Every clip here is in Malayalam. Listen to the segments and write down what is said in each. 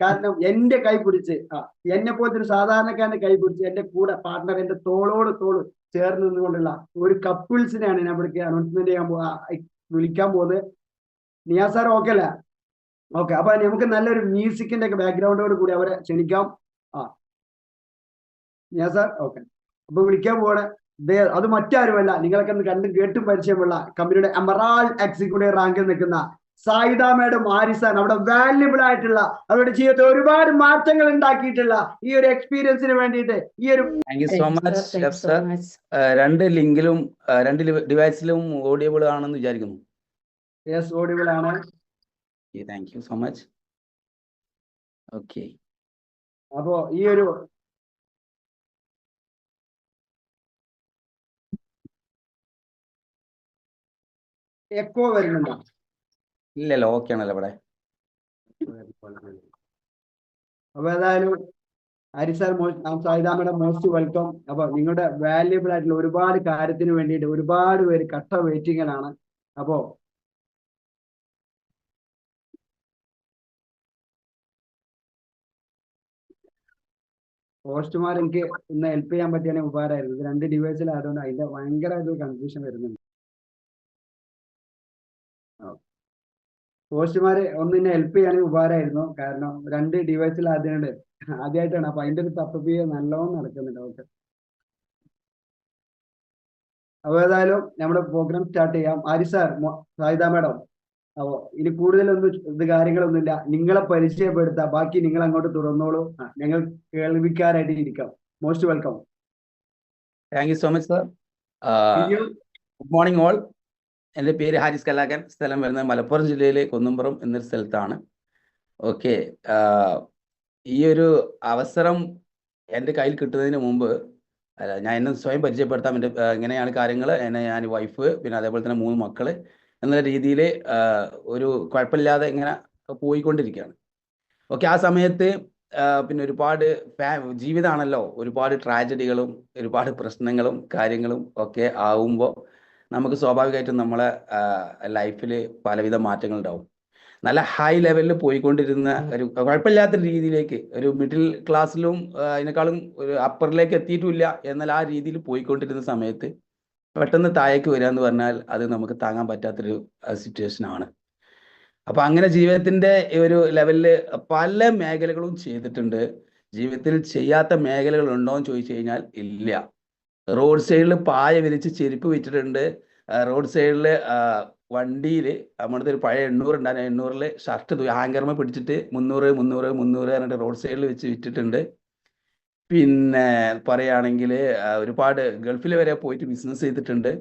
കാരണം എന്റെ കൈ പിടിച്ച് എന്നെ പോലത്തെ ഒരു സാധാരണക്കാരന്റെ കൈ പിടിച്ച് എന്റെ കൂടെ പാർട്ട്ണർ എന്റെ തോളോട് തോള് ചേർന്ന് നിന്നുകൊണ്ടുള്ള ഒരു കപ്പിൾസിനെയാണ് ഞാൻ ഇവിടേക്ക് അനൗൺസ്മെന്റ് ചെയ്യാൻ വിളിക്കാൻ പോകുന്നത്. നിയാസ് സാർ ഓക്കെ അല്ല? ഓക്കെ, അപ്പൊ നമുക്ക് നല്ലൊരു മ്യൂസിക്കിന്റെ ഒക്കെ ബാക്ക്ഗ്രൗണ്ടോട് കൂടി അവരെ ക്ഷണിക്കാം. നിയാസ് സാർ ഓക്കെ, അപ്പൊ വിളിക്കാൻ പോവാണ്. അത് മറ്റാരുമല്ല, നിങ്ങളൊക്കെ കണ്ടും കേട്ടും പരിചയമുള്ള കമ്പനിയുടെ എമറാൾഡ് എക്സിക്യൂട്ടീവ് റാങ്കിൽ നിൽക്കുന്ന സായിദ മാഡം ആരിസാൻ. അവിടെ വാല്യുബിൾ ആയിട്ടുള്ള അവരുടെ ജീവിതത്തിൽ ഒരുപാട് മാറ്റങ്ങൾ ഉണ്ടാക്കിയിട്ടുള്ള ഈ ഒരു എക്സ്പീരിയൻസിന് വേണ്ടിയിട്ട് ഈ ഒരു താങ്ക് യു സോ മച്ച്. രണ്ട് ലിങ്കിലും രണ്ട് ഡിവൈസിലും ഓഡിയബിൾ ആണെന്ന് വിചാരിക്കുന്നു. യെസ്, ഓഡിയബിൾ ആണ്. Thank you so much. Okay, അപ്പോ ഈ ഒരു എക്കോ വരുന്നുണ്ടോ? ഇല്ലല്ലോ, ഓക്കെ ആണല്ലോ ഇവിടെ. അപ്പൊ ഏതായാലും ഹരിസാർ സായിദാമ്മയുടെ മോസ്റ്റ് വെൽക്കം. അപ്പൊ നിങ്ങളുടെ വാല്യുബിൾ ആയിട്ടുള്ള ഒരുപാട് കാര്യത്തിന് വേണ്ടിയിട്ട് ഒരുപാട് പേര് കട്ട വെയിറ്റിങ്ങിലാണ്. അപ്പോ പോസ്റ്റ്മാർ എനിക്ക് ഇന്ന് ഹെൽപ്പ് ചെയ്യാൻ പറ്റിയാണെങ്കിൽ ഉപകാരമായിരുന്നു. ഇത് 2 ഡിവൈസിലായതുകൊണ്ട് അതിന്റെ ഭയങ്കരമായിട്ട് കൺഫ്യൂഷൻ വരുന്നുണ്ട്. പോസ്റ്റ്മാര് ഒന്ന് എന്നെ ഹെൽപ്പ് ചെയ്യാണെങ്കിൽ ഉപകാരമായിരുന്നു. കാരണം 2 ഡിവൈസിലായതുകൊണ്ട് ആദ്യമായിട്ടാണ്. അപ്പൊ അതിന്റെ ഒരു തപ്പി നല്ലോണം നടക്കുന്നുണ്ട്. ഓക്കെ, അപ്പൊ ഏതായാലും നമ്മുടെ പ്രോഗ്രാം സ്റ്റാർട്ട് ചെയ്യാം. സാർ, സായിദ മാഡം, അപ്പോ ഇനി കൂടുതലൊന്നും കാര്യങ്ങളൊന്നുമില്ല, നിങ്ങളെ പരിചയപ്പെടുത്താം. ബാക്കി നിങ്ങൾ അങ്ങോട്ട് തുറന്നോളൂ. ഞങ്ങൾ കേൾവിക്കാരായിട്ട് ഇരിക്കാം. Most welcome. Thank you so much sir. Good morning all. എൻ്റെ പേര് ഹാരിസ് കലാകൻ. സ്ഥലം വരുന്നത് മലപ്പുറം ജില്ലയിലെ കുന്നുംപുറം എന്നൊരു സ്ഥലത്താണ്. ഓക്കെ, ഈ ഒരു അവസരം എൻ്റെ കയ്യിൽ കിട്ടുന്നതിന് മുമ്പ് ഞാൻ എന്നെ സ്വയം പരിചയപ്പെടുത്താം. എൻ്റെ എങ്ങനെയാണ് കാര്യങ്ങൾ, ഞാൻ വൈഫ്, പിന്നെ അതേപോലെ തന്നെ 3 മക്കൾ എന്നുള്ള രീതിയിൽ ഒരു കുഴപ്പമില്ലാതെ ഇങ്ങനെ പോയിക്കൊണ്ടിരിക്കുകയാണ്. ഓക്കെ, ആ സമയത്ത് പിന്നെ ഒരുപാട് ജീവിതമാണല്ലോ, ഒരുപാട് ട്രാജഡികളും ഒരുപാട് പ്രശ്നങ്ങളും കാര്യങ്ങളും ഒക്കെ ആവുമ്പോൾ നമുക്ക് സ്വാഭാവികമായിട്ടും നമ്മളെ ലൈഫിൽ പലവിധ മാറ്റങ്ങൾ ഉണ്ടാവും. നല്ല ഹൈ ലെവലിൽ പോയിക്കൊണ്ടിരുന്ന ഒരു കുഴപ്പമില്ലാത്ത രീതിയിലേക്ക്, ഒരു മിഡിൽ ക്ലാസ്സിലും അതിനേക്കാളും ഒരു അപ്പറിലേക്ക് എത്തിയിട്ടില്ല, എന്നാൽ ആ രീതിയിൽ പോയിക്കൊണ്ടിരുന്ന സമയത്ത് പെട്ടെന്ന് താഴേക്ക് വരിക എന്ന് പറഞ്ഞാൽ അത് നമുക്ക് താങ്ങാൻ പറ്റാത്തൊരു സിറ്റുവേഷൻ ആണ്. അപ്പൊ അങ്ങനെ ജീവിതത്തിന്റെ ഒരു ലെവലിൽ പല മേഖലകളും ചെയ്തിട്ടുണ്ട്. ജീവിതത്തിൽ ചെയ്യാത്ത മേഖലകൾ ഉണ്ടോ എന്ന് ചോദിച്ചു കഴിഞ്ഞാൽ ഇല്ല. റോഡ് സൈഡിൽ പായ വിരിച്ച് ചെരുപ്പ് വിറ്റിട്ടുണ്ട്. റോഡ് സൈഡിൽ വണ്ടിയിൽ നമ്മുടെ ഒരു പഴയ 800 ഉണ്ടായിരുന്നു. 800-ൽ ഷർട്ട് ഹാങ്കർമ പിടിച്ചിട്ട് 300 പറഞ്ഞിട്ട് റോഡ് സൈഡിൽ വെച്ച് വിറ്റിട്ടുണ്ട്. പിന്നെ പറയുകയാണെങ്കിൽ ഒരുപാട് ഗൾഫിൽ വരെ പോയിട്ട് ബിസിനസ് ചെയ്തിട്ടുണ്ട്.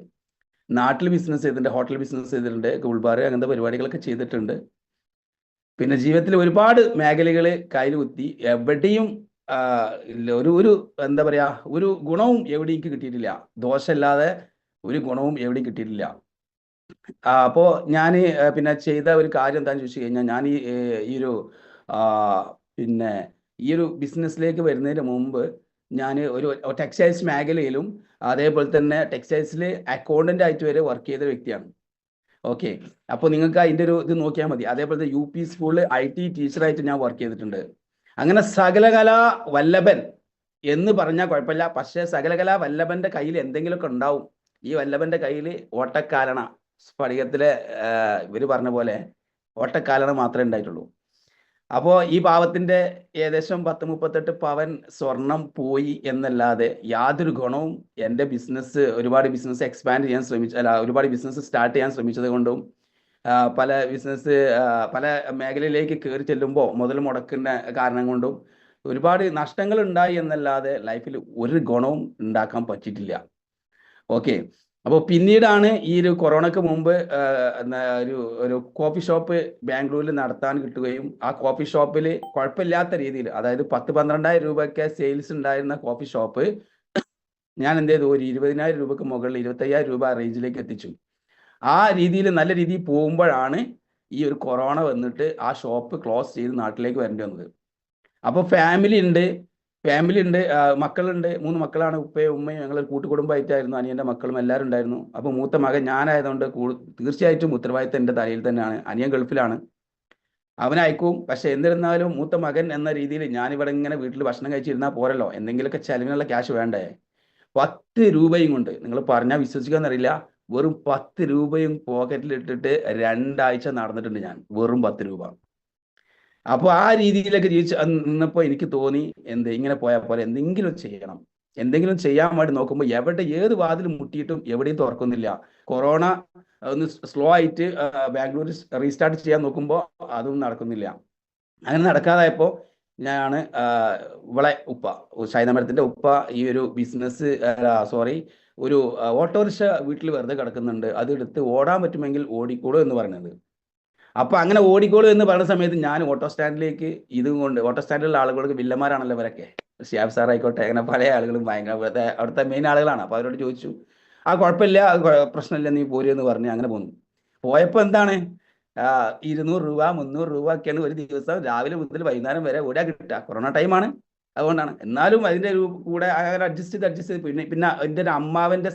നാട്ടിൽ ബിസിനസ് ചെയ്തിട്ടുണ്ട്, ഹോട്ടൽ ബിസിനസ് ചെയ്തിട്ടുണ്ട്, കൂൾബാർ അങ്ങനത്തെ പരിപാടികളൊക്കെ ചെയ്തിട്ടുണ്ട്. പിന്നെ ജീവിതത്തിൽ ഒരുപാട് മേഖലകൾ കയ്യിൽ കുത്തി. എവിടെയും ഒരു എന്താ പറയാ, ഒരു ഗുണവും എവിടെയും എനിക്ക് കിട്ടിയിട്ടില്ല. ദോഷമില്ലാതെ ഒരു ഗുണവും എവിടെയും കിട്ടിയിട്ടില്ല. അപ്പോൾ ഞാൻ പിന്നെ ചെയ്ത ഒരു കാര്യം എന്താണെന്ന് ചോദിച്ചു കഴിഞ്ഞാൽ, ഞാൻ ഈ ഒരു പിന്നെ ഈ ഒരു ബിസിനസ്സിലേക്ക് വരുന്നതിന് മുമ്പ് ഞാൻ ഒരു ടെക്സ്റ്റൈൽസ് മേഖലയിലും അതേപോലെ തന്നെ ടെക്സ്റ്റൈൽസിൽ അക്കൗണ്ടന്റ് ആയിട്ട് വരെ വർക്ക് ചെയ്ത വ്യക്തിയാണ്. ഓക്കെ, അപ്പോൾ നിങ്ങൾക്ക് അതിൻ്റെ ഒരു ഇത് നോക്കിയാൽ മതി. അതേപോലെ UP സ്കൂളിൽ IT ടീച്ചറായിട്ട് ഞാൻ വർക്ക് ചെയ്തിട്ടുണ്ട്. അങ്ങനെ സകലകലാ വല്ലഭൻ എന്ന് പറഞ്ഞാൽ കുഴപ്പമില്ല, പക്ഷേ സകലകലാ വല്ലഭന്റെ കയ്യിൽ എന്തെങ്കിലുമൊക്കെ ഉണ്ടാവും. ഈ വല്ലഭന്റെ കയ്യിൽ ഓട്ടക്കാലണ, സ്ഫടികത്തിലെ ഇവർ പറഞ്ഞ പോലെ ഓട്ടക്കാലണ മാത്രമേ ഉണ്ടായിട്ടുള്ളൂ. അപ്പോൾ ഈ പാവത്തിന്റെ ഏകദേശം 10-38 പവൻ സ്വർണം പോയി എന്നല്ലാതെ യാതൊരു ഗുണവും എൻ്റെ ബിസിനസ്, ഒരുപാട് ബിസിനസ് എക്സ്പാൻഡ് ചെയ്യാൻ ഒരുപാട് ബിസിനസ് സ്റ്റാർട്ട് ചെയ്യാൻ ശ്രമിച്ചത് കൊണ്ടും പല ബിസിനസ് പല മേഖലയിലേക്ക് കയറി ചെല്ലുമ്പോൾ മുതൽ മുടക്കുന്ന കാരണം കൊണ്ടും ഒരുപാട് നഷ്ടങ്ങൾ ഉണ്ടായി എന്നല്ലാതെ ലൈഫിൽ ഒരു ഗുണവും ഉണ്ടാക്കാൻ പറ്റിയിട്ടില്ല. ഓക്കെ, അപ്പോൾ പിന്നീടാണ് ഈ ഒരു കൊറോണയ്ക്ക് മുമ്പ് ഒരു കോഫി ഷോപ്പ് ബാംഗ്ലൂരിൽ നടത്താൻ കിട്ടുകയും ആ കോഫി ഷോപ്പിൽ കുഴപ്പമില്ലാത്ത രീതിയിൽ, അതായത് 10-12,000 രൂപയൊക്കെ സെയിൽസ് ഉണ്ടായിരുന്ന കോഫി ഷോപ്പ് ഞാൻ എന്ത് ചെയ്തു, ഒരു 20,000 രൂപയ്ക്ക് മുകളിൽ 25,000 രൂപ റേഞ്ചിലേക്ക് എത്തിച്ചു. ആ രീതിയിൽ നല്ല രീതിയിൽ പോകുമ്പോഴാണ് ഈ ഒരു കൊറോണ വന്നിട്ട് ആ ഷോപ്പ് ക്ലോസ് ചെയ്ത് നാട്ടിലേക്ക് വരേണ്ടി വന്നത്. അപ്പോൾ ഫാമിലി ഉണ്ട്, മക്കളുണ്ട്. 3 മക്കളാണ്, ഉപ്പയും ഉമ്മയും. ഞങ്ങൾ കൂട്ടുകുടുംബമായിട്ടായിരുന്നു, അനിയൻ്റെ മക്കളും എല്ലാവരും ഉണ്ടായിരുന്നു. അപ്പോൾ മൂത്ത മകൻ ഞാനായതുകൊണ്ട് തീർച്ചയായിട്ടും ഉത്തരവാദിത്തം എൻ്റെ തലയിൽ തന്നെയാണ്. അനിയൻ ഗൾഫിലാണ്. അവനയക്കും. പക്ഷെ എന്നിരുന്നാലും മൂത്ത മകൻ എന്ന രീതിയിൽ ഞാനിവിടെ ഇങ്ങനെ വീട്ടിൽ ഭക്ഷണം കഴിച്ചിരുന്നാൽ പോരല്ലോ, എന്തെങ്കിലുമൊക്കെ ചെലവിനുള്ള ക്യാഷ് വേണ്ടേ. 10 രൂപയും കൊണ്ട്, നിങ്ങൾ പറഞ്ഞാൽ വിശ്വസിക്കാന്നറിയില്ല, വെറും 10 രൂപയും പോക്കറ്റിൽ ഇട്ടിട്ട് 2 ആഴ്ച നടന്നിട്ടുണ്ട് ഞാൻ, വെറും 10 രൂപ. അപ്പോൾ ആ രീതിയിലൊക്കെ നിന്നപ്പോൾ എനിക്ക് തോന്നി, ഇങ്ങനെ പോയാൽ പോലെ എന്തെങ്കിലും ചെയ്യണം. എന്തെങ്കിലും ചെയ്യാൻ വേണ്ടി നോക്കുമ്പോൾ ഏത് വാതിൽ മുട്ടിയിട്ടും എവിടെയും തുറക്കുന്നില്ല. കൊറോണ ഒന്ന് സ്ലോ ആയിട്ട് ബാംഗ്ലൂർ റീസ്റ്റാർട്ട് ചെയ്യാൻ നോക്കുമ്പോൾ അതും നടക്കുന്നില്ല. അങ്ങനെ നടക്കാതായപ്പോൾ ഞാനാണ് ഇവളെ ഉപ്പ, ഷൈനമരത്തിൻ്റെ ഉപ്പ, ഈ ഒരു ബിസിനസ്, ഒരു ഓട്ടോറിക്ഷ വീട്ടിൽ വെറുതെ കിടക്കുന്നുണ്ട്, അത് എടുത്ത് ഓടാൻ പറ്റുമെങ്കിൽ ഓടിക്കോളൂ എന്ന് പറയുന്നത്. അപ്പൊ അങ്ങനെ ഓടിക്കോളൂ എന്ന് പറയുന്ന സമയത്ത് ഞാൻ ഓട്ടോ സ്റ്റാൻഡിലേക്ക് ഇതും കൊണ്ട്, ഓട്ടോ സ്റ്റാൻഡിലുള്ള ആളുകൾക്ക് വില്ലന്മാരാണല്ലോ ഇവരൊക്കെ, ഷിയാബ് സാർ ആയിക്കോട്ടെ, അങ്ങനെ പല ആളുകളും ഭയങ്കര അവിടുത്തെ മെയിൻ ആളുകളാണ്. അപ്പൊ അവരോട് ചോദിച്ചു, കുഴപ്പമില്ല, പ്രശ്നമില്ല, നീ പോരുമെന്ന് പറഞ്ഞ് അങ്ങനെ പോന്നു. പോയപ്പോ എന്താണ്, 200 രൂപ 300 രൂപ ഒക്കെയാണ് ഒരു ദിവസം രാവിലെ മുതൽ വൈകുന്നേരം വരെ ഓടാ കിട്ടുക. കൊറോണ ടൈമാണ്, അതുകൊണ്ടാണ്. എന്നാലും അതിന്റെ കൂടെ അങ്ങനെ അഡ്ജസ്റ്റ് ചെയ്ത് പിന്നെ എൻ്റെ ഒരു അമ്മാവന്റെ